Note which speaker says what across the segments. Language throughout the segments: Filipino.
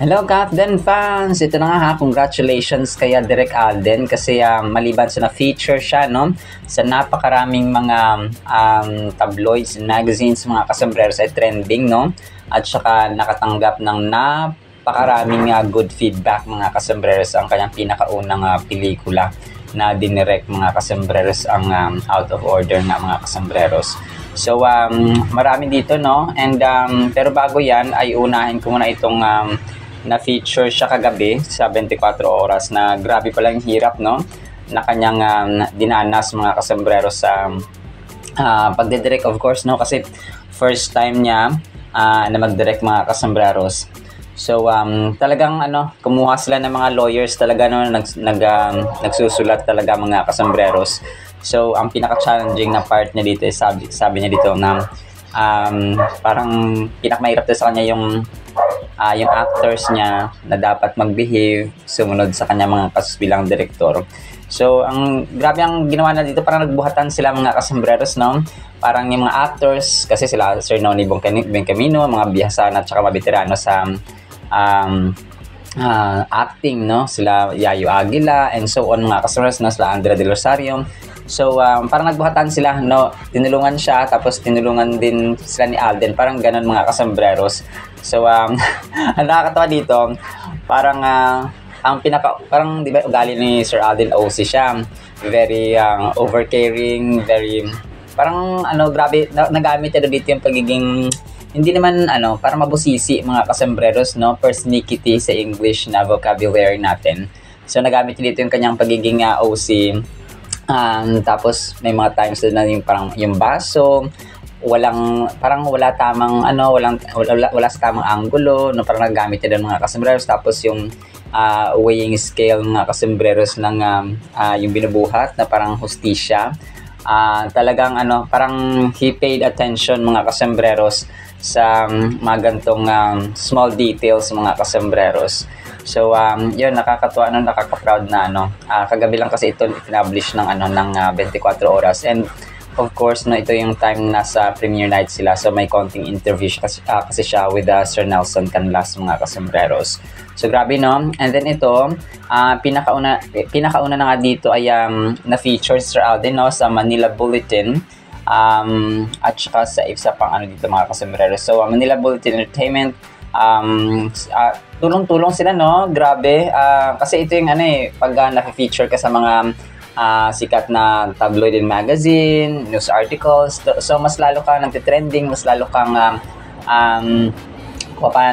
Speaker 1: Hello Captain fans! Ito na nga ha, congratulations kay Direk Alden kasi maliban sa na-feature siya no, sa napakaraming mga tabloids and magazines, mga kasambreros ay trending no, at saka nakatanggap ng napakaraming good feedback mga kasambreros ang kanyang pinakaunang pelikula na dinirect mga kasambreros ang Out of Order nga mga kasambreros. So marami dito no, and pero bago yan ay unahin ko muna itong na-feature siya kagabi sa 24 oras na grabe pala yung hirap no na kanyang dinanas mga kasombrero sa pagdidirect of course no kasi first time niya na magdirect mga kasambreros. So talagang kumuha sila ng mga lawyers talaga no nagsusulat talaga mga kasambreros. So ang pinaka-challenging na part niya dito is sabi niya dito na parang pinakamahirap sa kanya yung actors niya na dapat mag-behave sumunod sa kanya mga kasus bilang direktor. So ang grabe ang ginawa na dito, parang nagbuhatan sila mga kasambreros no. Parang yung mga actors kasi sila Sir Noni Bencamino, mga bihasan at saka mabitirano sa acting no, sila Yayo Aguila and so on mga kasambreros no, sila Andrea De Rosario. So parang nagbuhatan sila no, tinulungan siya tapos tinulungan din sila ni Alden, parang ganun mga kasambreros. So ang nakakatawa dito, parang parang di ba ugali ni Sir Alden OC siya, very overcaring, very parang grabe nagamit niya dito yung pagiging hindi naman parang mabusisi mga kasambreros no, persnickety sa English na vocabulary natin. So nagamit niya dito yung kanyang pagiging OC. Tapos may mga times na yung parang yung baso wala tamang wala sa tamang anggulo no, parang nagamit niya doon mga kasambreros. Tapos yung weighing scale mga kasambreros ng yung binubuhat na parang hustisya, talagang parang he paid attention mga kasambreros sa mga gantong small details mga kasambreros. So yun, nakakatuwa nakaka-proud na kagabi lang kasi ito publish ng 24 oras, and of course no, ito yung time nasa premiere night sila, so may konting interview kasi siya with Sir Nelson Canlas mga kasambreros. So grabe no, and then ito pinakauna na nga dito ay na-feature Sir Alden no sa Manila Bulletin at saka sa isa pang dito mga kasambreros. So Manila Bulletin Entertainment, tulong-tulong sila no, grabe kasi ito yung pag na-feature ka sa mga sikat na tabloid and magazine, news articles, so mas lalo ka nagte-trending, mas lalo kang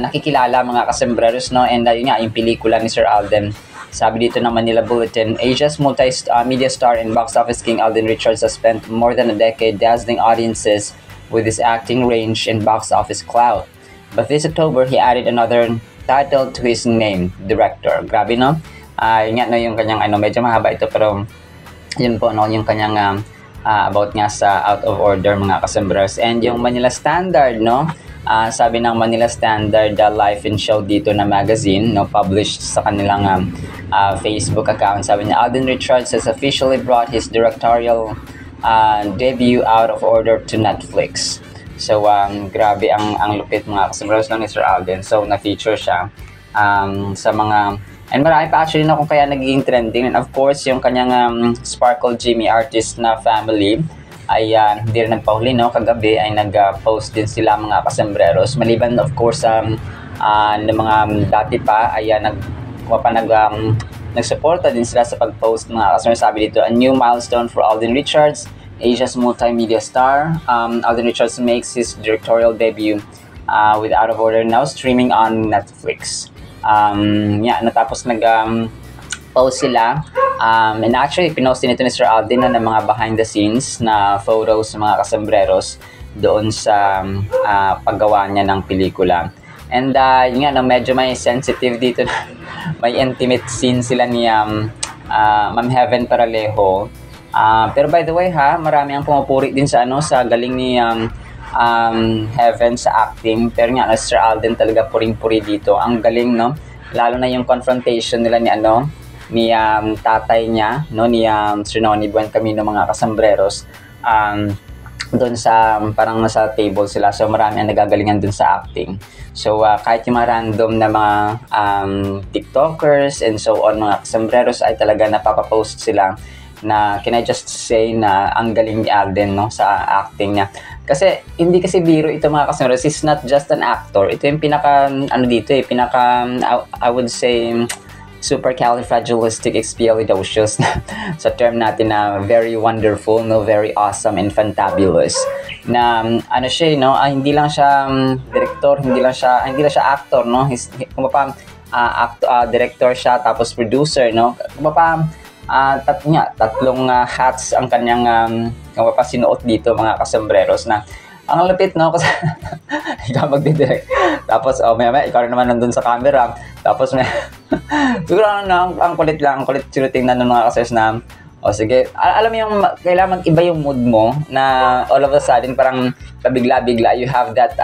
Speaker 1: nakikilala mga kasambreros no. And yun nga yung pelikula ni Sir Alden, sabi dito ng Manila Bulletin, Asia's multi-media star and box office king Alden Richards has spent more than a decade dazzling audiences with his acting range and box office clout. But this October, he added another title to his name, director. Grabe no? Yun nga no, yung kanyang medyo mahaba ito pero yun po no, yung kanyang about nga sa Out of Order mga kasambreros. And yung Manila Standard no, sabi ng Manila Standard life and show dito na magazine no, published sa kanilang Facebook account, sabi niya Alden Richards has officially brought his directorial debut Out of Order to Netflix. So grabe ang lupit mga kasambreros lang ni Sir Alden. So na-feature siya sa mga, and marami pa actually kung kaya nagiging trending. And of course yung kanyang Sparkle Jimmy artist na family ay hindi rin nagpahuli no, kagabi ay nag-post din sila mga kasambreros, maliban of course ng mga dati pa ay nagsuporta din sila sa pag-post mga kasambreros. Sabi dito, a new milestone for Alden Richards, Asia's multimedia star. Alden Richards makes his directorial debut with Out of Order, now streaming on Netflix. Natapos nag-post sila and actually pinost din ito ni Sir Alden ng mga behind the scenes na photos ng mga kasambreros doon sa paggawa niya ng pelikula. And yun nga no, medyo may sensitive dito may intimate scene sila ni Ma'am Heaven Paralejo. Pero by the way marami ang pumupuri din sa sa galing ni Heaven sa acting. Pero nga Sir Alden talaga puring-puri dito. Ang galing no, lalo na yung confrontation nila ni tatay niya no, ni Sir Noni Bencamino mga kasambreros. doon sa parang nasa table sila, so marami ang nagagalingan doon sa acting. So kahit yung mga random na mga TikTokers and so on, mga sombreros ay talaga napapapost sila na can I just say na ang galing ni Alden, no, sa acting niya. Kasi hindi kasi biro ito mga kasombreros, he's not just an actor. Ito yung pinaka dito pinaka I would say supercalifragilisticexpialidocious sa term natin na very wonderful, no, very awesome and fantabulous. Na siya, no, hindi lang siya director, hindi lang siya actor, no. Director siya, tapos producer, no. Tatlong hats ang kanyang sinuot dito mga kasombreros, na ang lapit, no, kasi ikaw magdidirect. Tapos, maya ikaw rin naman nandun sa camera. Tapos, siguro ang kulit siguro tingnan ng mga kasers na, sige, alam mo yung, kailangan mag-iba yung mood mo, na all of a sudden, parang pabigla-bigla, you have that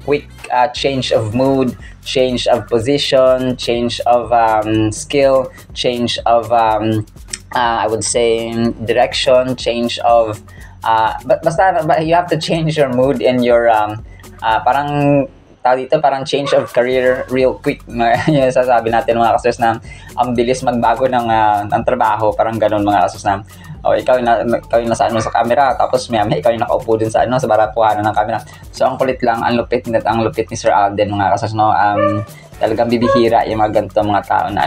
Speaker 1: quick change of mood, change of position, change of skill, change of, I would say, direction, change of, basta you have to change your mood and your parang parang change of career real quick. Yung sasabi natin mga kasos na ang bilis magbago ng trabaho, parang ganun mga kasos na ikaw yung nasa sa camera, tapos may ikaw yung nakaupo din sa sa barapuhanan ng camera. So ang kulit lang, ang lupit ni Sir Alden mga kasos, no. Talagang bibihira yung mga ganito mga tao na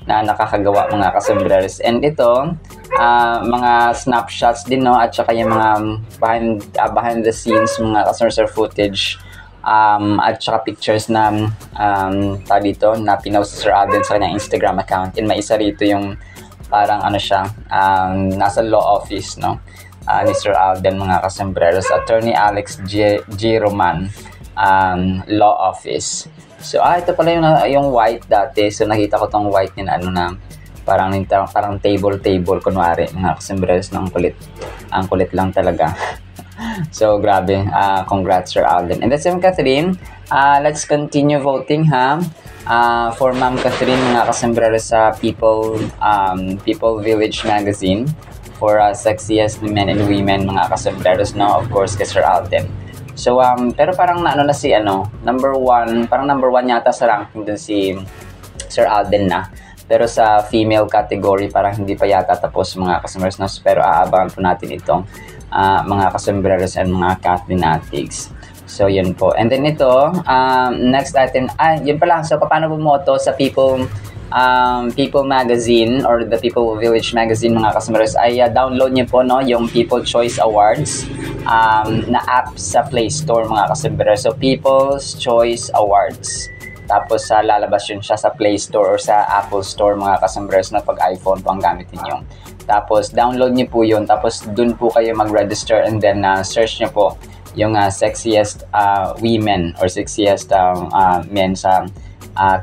Speaker 1: na nakakagawa mga kasombreros. And ito, mga snapshots din, no, at saka yung mga behind the scenes mga kasombreros footage, at saka pictures na na pinost si Sir Alden sa kanyang Instagram account. And may isa rito yung parang nasa law office, no, ni Sir Alden mga kasombreros, Attorney Alex G. Roman law office. So ito pala yung white dati. So nakita ko tong white na parang table kunwari mga kasombreros, ng kulit. Ang kulit lang talaga. So grabe. Congrats Sir Alden. And that's Ma'am Catherine. Let's continue voting, ha. For Ma'am Catherine mga kasombreros sa People Village Magazine for sexiest men and women mga kasombreros, no, of course kay Sir Alden. So pero parang na si number 1, parang number 1 yata sa ranking dun si Sir Alden na. Pero sa female category parang hindi pa yata tapos mga kasombreros, no. Pero aabangan po natin itong mga kasombreros and mga Catlinatics. So yun po. And then ito, next item, yun pala. So paano bumoto sa People Magazine or the People Village Magazine mga kasombreros, ay download niyo po, no, yung People Choice Awards na app sa Play Store mga kasombreros. So People's Choice Awards. Tapos lalabas yun siya sa Play Store or sa Apple Store mga kasombreros, na pag iPhone po ang gamitin nyo. Tapos download niyo po yun. Tapos dun po kayo mag-register, and then search niyo po yung sexiest women or sexiest men sa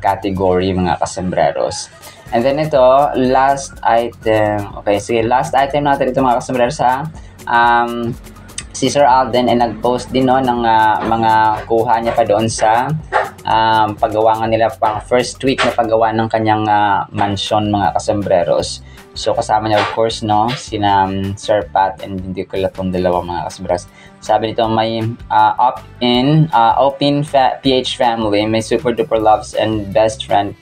Speaker 1: category mga kasombreros. And then ito, last item. Okay, sige, last item natin ito mga kasombreros, ha. Si Sir Alden ay nag-post din, no, ng mga kuha niya pa doon sa paggawa nga nila, pang first week na paggawa ng kanyang mansion mga kasombreros. So kasama niya of course, no, sina Sir Pat and hindi ko itong dalawa mga kasombreros. Sabi nito, may open PH family, may super duper loves and best friend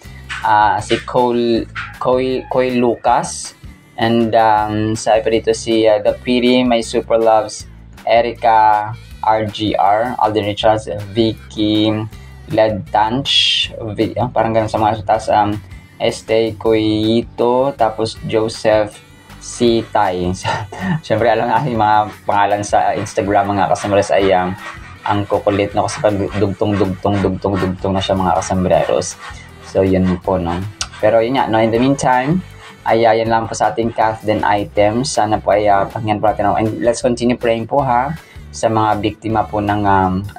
Speaker 1: si Coy Lucas, and sabi pa dito si The Pretty, may super loves Erica RGR, Alden Richards, Vicky Ledtanch, parang ganun sa mga sutas, Este Coyito, tapos Joseph C. Tai. Siyempre alam natin yung mga pangalan sa Instagram mga kasombreros ay ang kukulit, no, kasi pag dugtong na siya mga kasombreros. So yun po, no. Pero yun nga, no, in the meantime ay yan lang po sa ating Catden items. Sana po ay pakinggan po natin. And let's continue praying po, ha, sa mga biktima po ng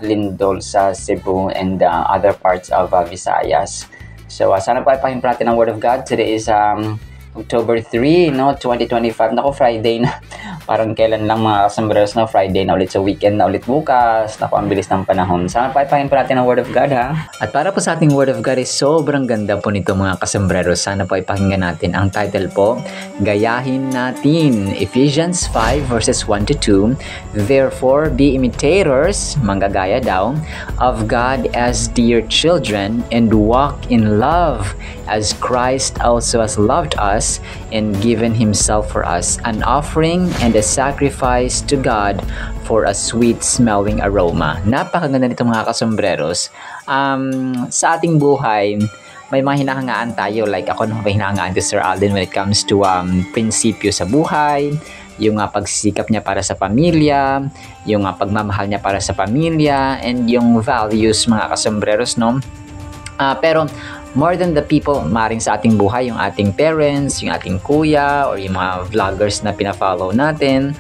Speaker 1: lindol sa Cebu and other parts of Visayas. So sana po ay pakinggan po natin ang Word of God. Today is October 3, no, 2025. Naku, Friday na. Parang kailan lang mga kasambreros, no? Friday na ulit, sa weekend na ulit bukas. Naku, ang bilis ng panahon. Sana paipahin po natin ang Word of God, ha? At para po sa ating Word of God is sobrang ganda po nito mga kasambreros. Sana po ipakinggan natin. Ang title po, Gayahin Natin. Ephesians 5 verses 1 to 2. Therefore, be imitators, manggagaya daw, of God as dear children, and walk in love, as Christ also has loved us and given Himself for us, an offering and a sacrifice to God for a sweet-smelling aroma. Napakaganda nito mga kasombreros. Sa ating buhay, may mga hinahangaan tayo. Like ako, may hinahangaan to Sir Alden when it comes to prinsipyo sa buhay, yung pagsisikap niya para sa pamilya, yung pagmamahal niya para sa pamilya, and yung values mga kasombreros, no? Pero more than the people maring sa ating buhay, yung ating parents, yung ating kuya, or yung mga vloggers na pina-follow natin,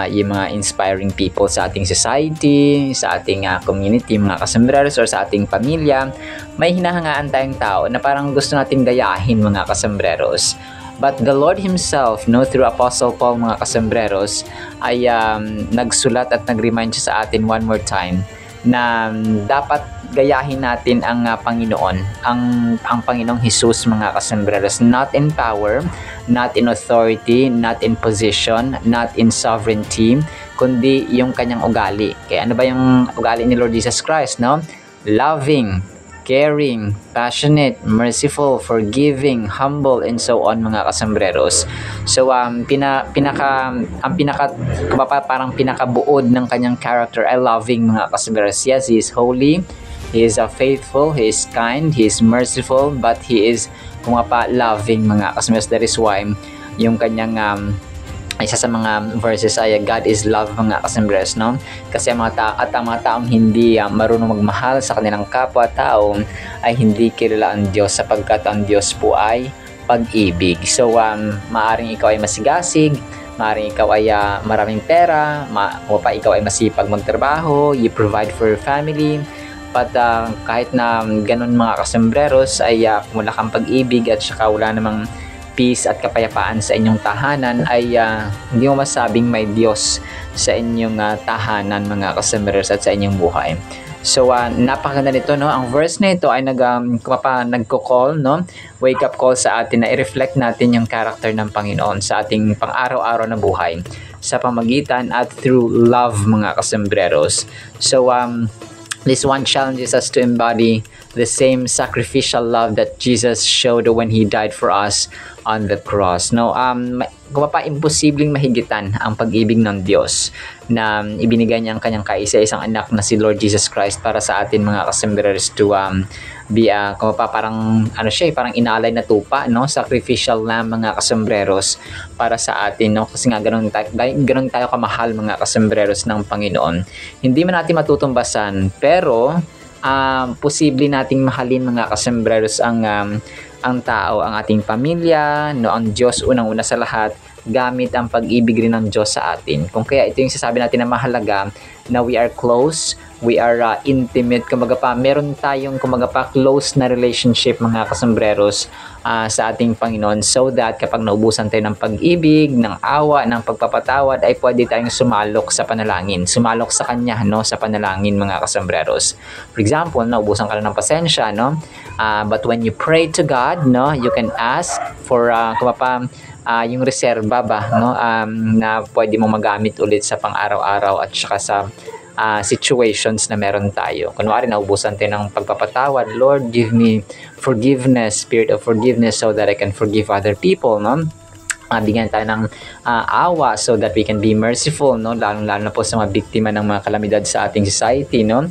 Speaker 1: yung mga inspiring people sa ating society, sa ating community, mga kasambreros, or sa ating pamilya, may hinahangaan tayong tao na parang gusto nating gayahin mga kasambreros. But the Lord Himself, no, through Apostle Paul mga kasambreros, ay nagsulat at nag-remind siya sa atin one more time na dapat gayahin natin ang Panginoon, ang Panginoong Jesus mga kasambreros, not in power, not in authority, not in position, not in sovereignty, kundi yung kanyang ugali. Kaya ano ba yung ugali ni Lord Jesus Christ, no? Loving, caring, passionate, merciful, forgiving, humble, and so on mga kasambreros. So parang pinakabuod ng kanyang character ay loving mga kasambreros. Yes, He is holy, He is faithful, He is kind, He is merciful, but He is loving mga kasambreros. That is why yung kanyang isa sa mga verses ay God is love mga kasambreros, no? Kasi ang mga taong hindi marunong magmahal sa kanilang kapwa-tao ay hindi kilala ang Diyos, sapagkat ang Diyos po ay pag-ibig. So maaring ikaw ay masigasig, maaring ikaw ay maraming pera, ikaw ay masipag magtrabaho, you provide for your family, but kahit na ganun mga kasambreros ay wala kang pag-ibig at saka wala namang peace at kapayapaan sa inyong tahanan, ay hindi mo masabing may Diyos sa inyong tahanan mga kasambreros at sa inyong buhay. So napakaganda nito, no? Ang verse na ito ay nagko-call, no? Wake up call sa atin na i-reflect natin yung character ng Panginoon sa ating pang-araw-araw na buhay sa pamagitan at through love mga kasambreros. So this one challenges us to embody the same sacrificial love that Jesus showed when He died for us on the cross. No, imposibleng mahigitan ang pag-ibig ng Diyos na ibinigay niya ang kanyang kaisa-isang anak na si Lord Jesus Christ para sa atin mga kasambreros to be parang parang inaalay na tupa, no, sacrificial lamb mga kasambreros para sa atin, no, kasi nga ganun tayo kamahal mga kasambreros ng Panginoon. Hindi man natin matutumbasan, pero posible nating mahalin mga kasambreros ang tao, ang ating pamilya, no, ang Diyos unang-una sa lahat, gamit ang pag-ibig rin ng Diyos sa atin. Kung kaya ito yung sasabi natin na mahalaga, na we are close, we are intimate, meron tayong close na relationship mga kasambreros sa ating Panginoon, so that kapag naubusan tayo ng pag-ibig, ng awa, ng pagpapatawad, ay pwede tayong sumalok sa panalangin, sumalok sa Kanya, no, sa panalangin mga kasambreros. For example, naubusan ka na ng pasensya, no, but when you pray to God, no, you can ask for yung reserba ba, no, na pwede mo magamit ulit sa pang-araw-araw at saka sa situations na meron tayo. Kunwari, naubusan tayo ng pagpapatawad, Lord, give me forgiveness, spirit of forgiveness, so that I can forgive other people, no? Bigyan tayo ng awa so that we can be merciful, no, lalo na po sa mga biktima ng mga kalamidad sa ating society, no.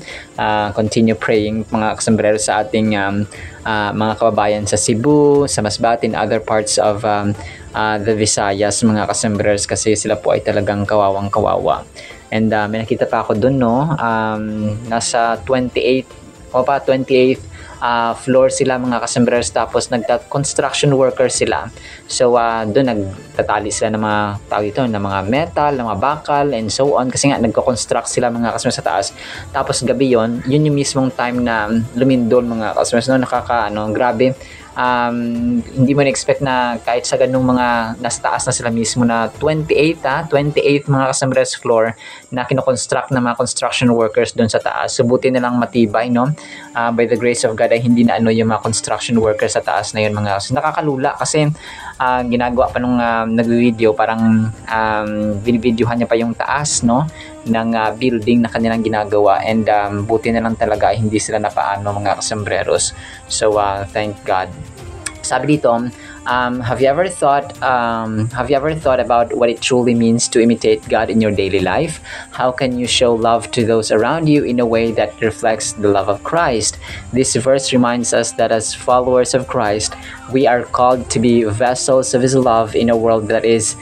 Speaker 1: Continue praying mga kasambreros sa ating mga kababayan sa Cebu, sa Masbate, and other parts of the Visayas mga kasambreros, kasi sila po ay talagang kawawang-kawawa. And may nakita pa ako dun, no, nasa 28th floor sila mga kasambreros, tapos construction worker sila. So doon nagtatali sila ng mga tao dito, ng mga metal, ng mga bakal, and so on, kasi nga nagko-construct sila mga kasambreros sa taas. Tapos gabi yun yung mismong time na lumindol mga kasambreros, no, grabe.
Speaker 2: hindi mo na-expect na kahit sa ganung mga nasa taas na sila mismo na 28 mga kasambreros floor na kinoconstruct ng mga construction workers doon sa taas. So buti na lang matibay, no? By the grace of God ay hindi na yung mga construction workers sa taas na yun mga. So nakakalula kasi ginagawa pa nung nag-video, parang binibidyohan niya pa yung taas, no, ng building na kanilang ginagawa, and buti na lang talaga hindi sila napaano mga kasambreros. So thank God. Sabi dito, have you ever thought about what it truly means to imitate God in your daily life? How can you show love to those around you in a way that reflects the love of Christ? This verse reminds us that as followers of Christ, we are called to be vessels of His love in a world that is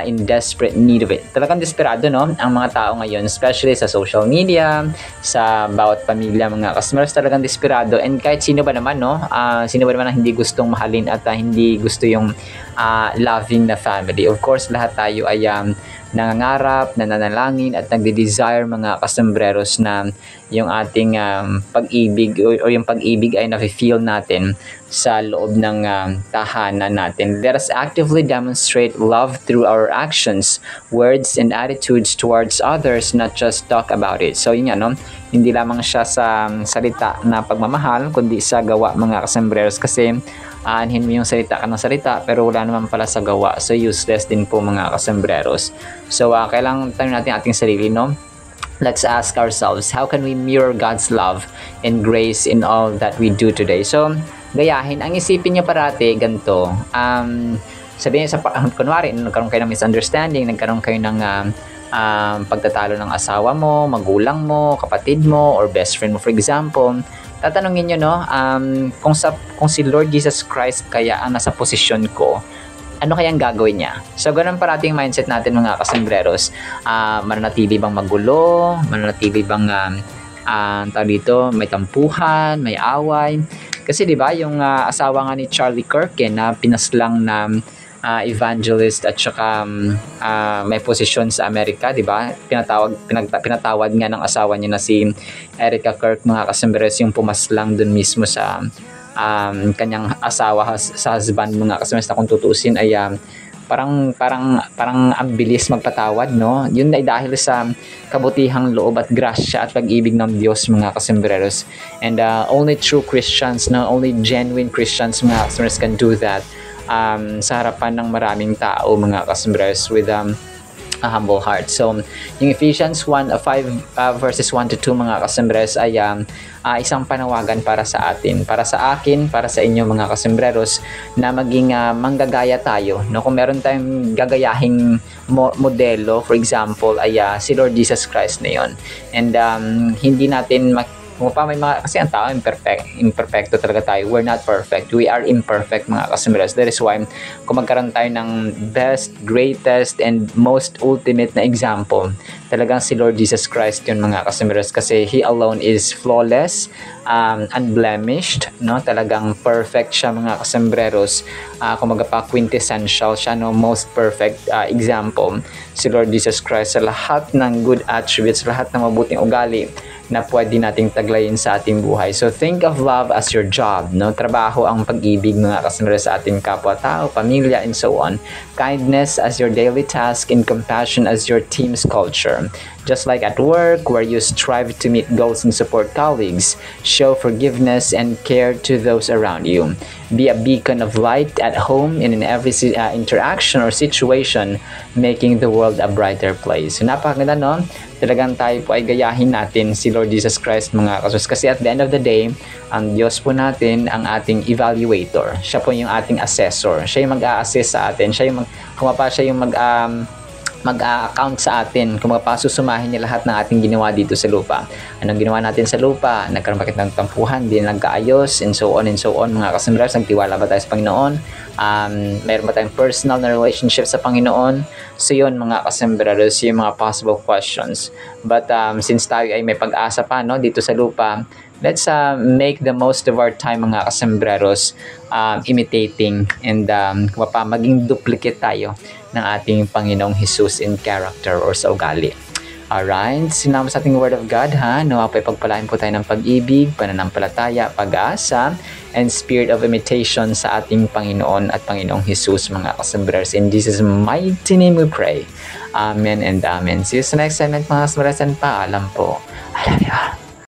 Speaker 2: in desperate need of it. Talagang desperado, no, ang mga tao ngayon, especially sa social media, sa bawat pamilya, mga customers, talagang desperado. And kahit sino ba naman, no, sino ba naman ang hindi gustong mahalin at hindi gusto yung loving na family. Of course, lahat tayo ay nangangarap, nananalangin at nagde-desire mga kasambreros na yung ating pag-ibig o yung pag-ibig ay nafe-feel natin sa loob ng tahanan natin. Let us actively demonstrate love through our actions, words, and attitudes towards others, not just talk about it. So yun nga, no? Hindi lamang siya sa salita na pagmamahal, kundi sa gawa mga kasambreros, kasi aanhin mo yung salita ka ng salita pero wala naman pala sa gawa. So useless din po mga kasambreros. So kailangan tanong natin ating sarili, no? Let's ask ourselves, how can we mirror God's love and grace in all that we do today? So, gayahin. Ang isipin nyo parati, ganito. Sabihin sa, kunwari, nagkaroon kayo ng misunderstanding, nagkaroon kayo ng pagtatalo ng asawa mo, magulang mo, kapatid mo, or best friend mo, for example. Tatanungin nyo, no, kung si Lord Jesus Christ kaya ang nasa posisyon ko, ano kayang gagawin niya? So, ganun parating mindset natin mga kasambreros. Mananatili bang magulo? Mananatili bang tawag dito, may tampuhan, may away? Kasi 'di ba yung asawa nga ni Charlie Kirk na pinaslang na evangelist at saka may posisyon sa Amerika, 'di ba? Pinatawad nga ng asawa niya na si Erica Kirk mga kasambreros, yung pumaslang dun mismo sa kanyang asawa, sa husband mga kasambreros, na kung tutuusin ay parang ang bilis magpatawad, no? Yun ay dahil sa kabutihang loob at grasya at pag-ibig ng Diyos mga kasambreros. And only true Christians, no, only genuine Christians mga kasambreros can do that sa harapan ng maraming tao mga kasambreros with a humble heart. So, yung Ephesians 5 verses 1 to 2 mga kasambreros ay isang panawagan para sa atin, para sa akin, para sa inyo mga kasambreros, na maging manggagaya tayo, no? Kung meron tayong gagayahing modelo, for example, ay si Lord Jesus Christ na yun. And hindi natin kung pa may mga, kasi ang tao imperfecto talaga tayo. We're not perfect. We are imperfect mga kasambreros. That is why kung magkaroon tayo ng best, greatest, and most ultimate na example, talagang si Lord Jesus Christ yun mga kasambreros, kasi He alone is flawless, unblemished, no? Talagang perfect siya mga kasambreros. Kung pa quintessential siya, no? Most perfect example si Lord Jesus Christ sa lahat ng good attributes, lahat ng mabuting ugali na pwede nating taglayin sa ating buhay. So think of love as your job, no? Trabaho ang pag-ibig mga kasambreros sa ating kapwa-tao, pamilya, and so on. Kindness as your daily task, and compassion as your team's culture. Just like at work, where you strive to meet goals and support colleagues, show forgiveness and care to those around you. Be a beacon of light at home and in every interaction or situation, making the world a brighter place. So, napakaganda, no? Talagang tayo po ay gayahin natin si Lord Jesus Christ mga kasus. Kasi at the end of the day, ang Diyos po natin ang ating evaluator. Siya po yung ating assessor. Siya yung mag-a-assess sa atin. Siya yung mag-account sa atin kung magpasusumahin niya lahat ng ating ginawa dito sa lupa. Anong ginawa natin sa lupa? Nagkaroon bakit ng tampuhan, hindi nagkaayos, and so on mga kasambreros. Nagtiwala ba tayo sa Panginoon? Mayroon ba tayong personal na relationship sa Panginoon? So yun mga kasambreros, yung mga possible questions. But since tayo ay may pag-asa pa, no, dito sa lupa, let's make the most of our time mga kasambreros, imitating and maging duplicate tayo ng ating Panginoong Jesus in character or sa ugali. Alright, sinama sa ating Word of God ha. Nawa po pagpalain po tayo ng pag-ibig, pananampalataya, pag-asa, and spirit of imitation sa ating Panginoon at Panginoong Jesus mga kasambrers. In Jesus' mighty name we pray. Amen and amen. See you sa next segment mga kasambrers, and paalam po. I love you all.